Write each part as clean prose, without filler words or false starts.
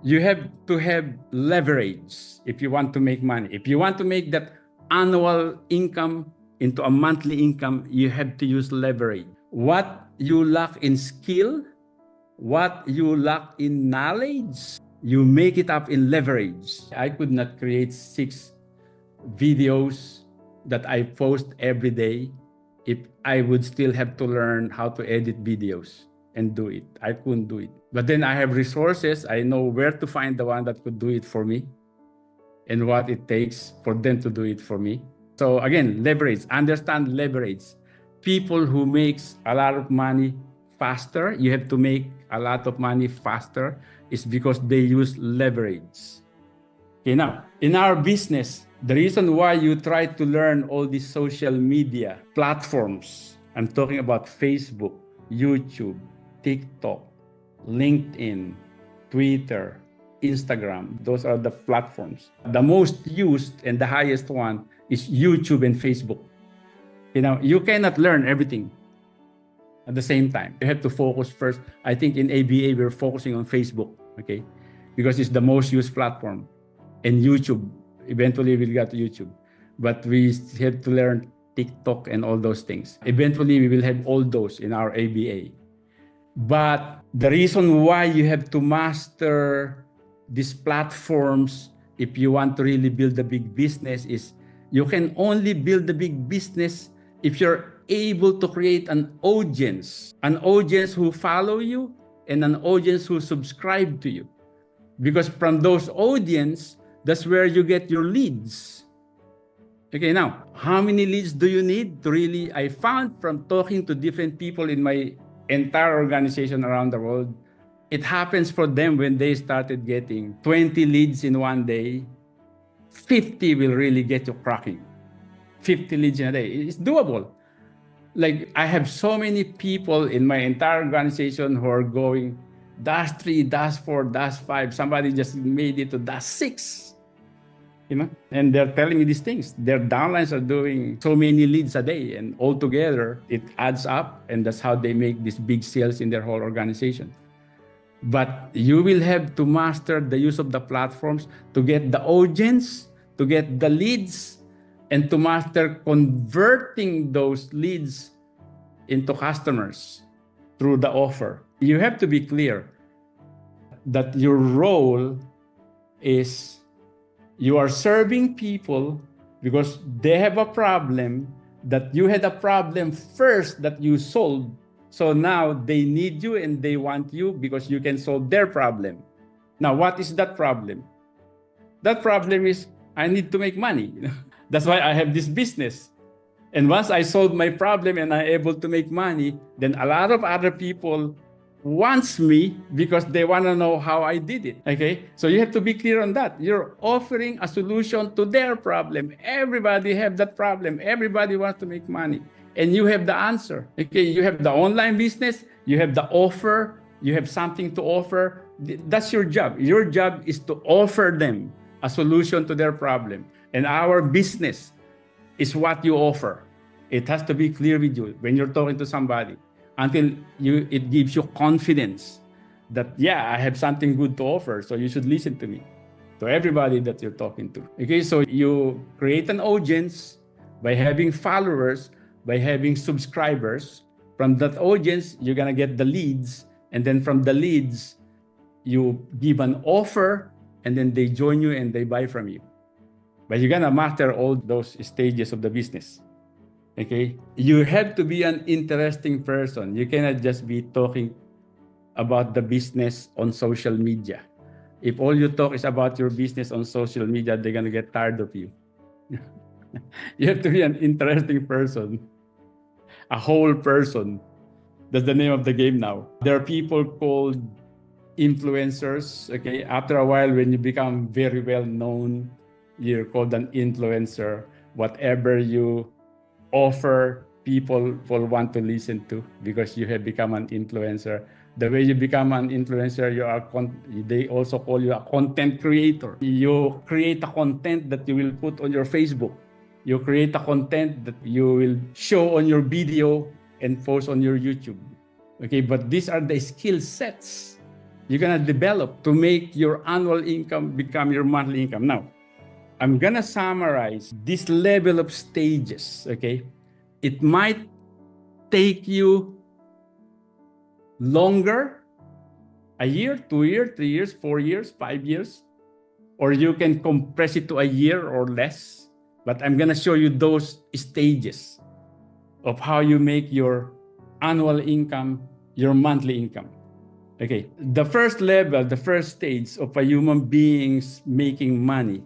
You have to have leverage if you want to make money. If you want to make that annual income into a monthly income, you have to use leverage. What you lack in skill, what you lack in knowledge, you make it up in leverage. I could not create 6 videos that I post every day if I would still have to learn how to edit videos and do it. I couldn't do it. But then I have resources. I know where to find the one that could do it for me and what it takes for them to do it for me. So again, leverage, understand leverage. People who makes a lot of money faster, you have to make a lot of money faster, is because they use leverage. Okay, now, in our business, the reason why you try to learn all these social media platforms, I'm talking about Facebook, YouTube, TikTok, LinkedIn, Twitter, Instagram. Those are the platforms. The most used and the highest one is YouTube and Facebook. You know, you cannot learn everything at the same time. You have to focus first. I think in ABA, we're focusing on Facebook, okay? Because it's the most used platform. And YouTube, eventually we'll get to YouTube. But we have to learn TikTok and all those things. Eventually, we will have all those in our ABA. But the reason why you have to master these platforms if you want to really build a big business is you can only build a big business if you're able to create an audience who follow you and an audience who subscribe to you. Because from those audience, that's where you get your leads. Okay, now, how many leads do you need to really, I found from talking to different people in my entire organization around the world, it happens for them when they started getting 20 leads in one day, 50 will really get you cracking. 50 leads in a day. It's doable. Like, I have so many people in my entire organization who are going -3, -4, -5. Somebody just made it to -6. You know, and they're telling me these things. Their downlines are doing so many leads a day, and altogether it adds up, and that's how they make these big sales in their whole organization. But you will have to master the use of the platforms to get the audience, to get the leads, and to master converting those leads into customers through the offer. You have to be clear that your role is you are serving people because they have a problem, that you had a problem first that you solved. So now they need you and they want you because you can solve their problem. Now, what is that problem? That problem is I need to make money. That's why I have this business. And once I solve my problem and I'm able to make money, then a lot of other people wants me because they want to know how I did it. Okay, so you have to be clear on that. You're offering a solution to their problem. Everybody have that problem. Everybody wants to make money, and you have the answer. Okay, you have the online business, you have the offer, you have something to offer. That's your job. Your job is to offer them a solution to their problem, and our business is what you offer. It has to be clear with you when you're talking to somebody, until it gives you confidence that, yeah, I have something good to offer, so you should listen to me, to everybody that you're talking to. Okay, so you create an audience by having followers, by having subscribers. From that audience, you're gonna get the leads, and then from the leads, you give an offer, and then they join you and they buy from you. But you're gonna master all those stages of the business. Okay, you have to be an interesting person. You cannot just be talking about the business on social media. If all you talk is about your business on social media, they're gonna get tired of you. You have to be an interesting person, a whole person. That's the name of the game now. There are people called influencers. Okay, after a while, when you become very well known, you're called an influencer. Whatever you offer, people will want to listen to because you have become an influencer. The way you become an influencer, they also call you a content creator. You create a content that you will put on your Facebook. You create a content that you will show on your video and post on your YouTube. Okay, but these are the skill sets you're gonna develop to make your annual income become your monthly income. Now, I'm gonna summarize this level of stages, okay? It might take you longer, a year, 2 years, 3 years, 4 years, 5 years, or you can compress it to a year or less. But I'm gonna show you those stages of how you make your annual income your monthly income. Okay, the first level, the first stage of a human being's making money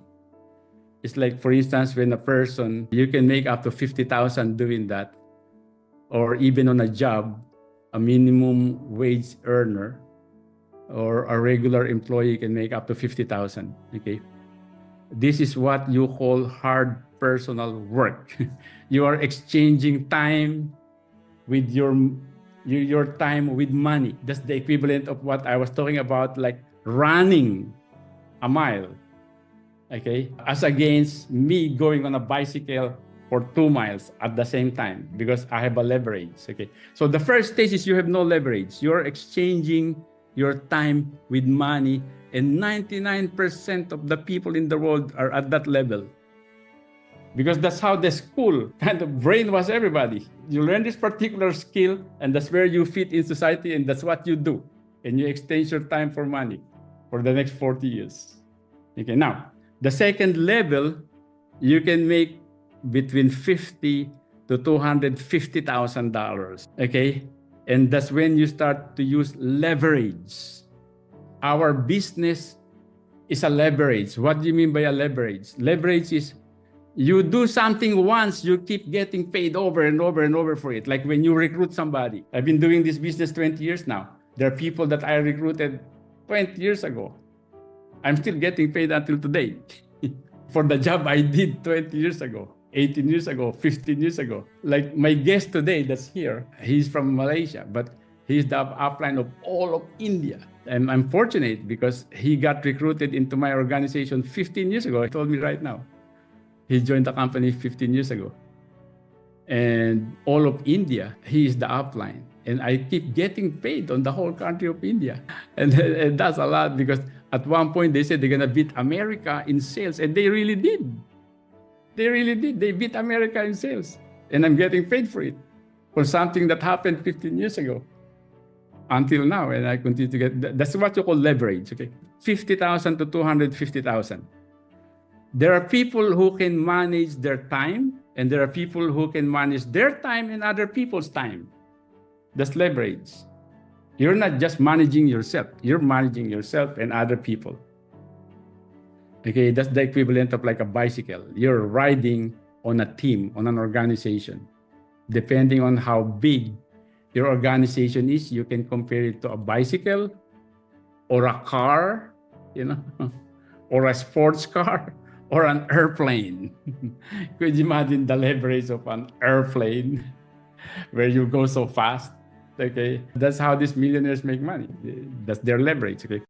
is like, for instance, when a person, you can make up to 50,000 doing that, or even on a job, a minimum wage earner or a regular employee can make up to 50,000. Okay, this is what you call hard personal work. You are exchanging time with your time with money. That's the equivalent of what I was talking about, like running a mile, okay, as against me going on a bicycle for 2 miles at the same time, because I have a leverage. Okay, so the first stage is you have no leverage. You're exchanging your time with money, and 99% of the people in the world are at that level, because that's how the school kind of brainwash everybody. You learn this particular skill, and that's where you fit in society, and that's what you do. And you exchange your time for money for the next 40 years. Okay, now, the second level, you can make between $50,000 to $250,000. Okay, and that's when you start to use leverage. Our business is a leverage. What do you mean by a leverage? Leverage is you do something once, you keep getting paid over and over and over for it. Like when you recruit somebody. I've been doing this business 20 years now. There are people that I recruited 20 years ago. I'm still getting paid until today for the job I did 20 years ago, 18 years ago, 15 years ago. Like my guest today that's here, he's from Malaysia, but he's the upline of all of India. And I'm fortunate because he got recruited into my organization 15 years ago. He told me right now. He joined the company 15 years ago. And all of India, he is the upline. And I keep getting paid on the whole country of India. And that's a lot, because at one point they said they're going to beat America in sales. And they really did. They really did. They beat America in sales. And I'm getting paid for it, for something that happened 15 years ago until now. And I continue to get, that's what you call leverage. Okay, 50,000 to 250,000. There are people who can manage their time, and there are people who can manage their time and other people's time. That's leverage. You're not just managing yourself. You're managing yourself and other people. Okay, that's the equivalent of like a bicycle. You're riding on a team, on an organization. Depending on how big your organization is, you can compare it to a bicycle or a car, or a sports car, or an airplane. Could you imagine the leverage of an airplane where you go so fast? Okay, that's how these millionaires make money. That's their leverage. Okay.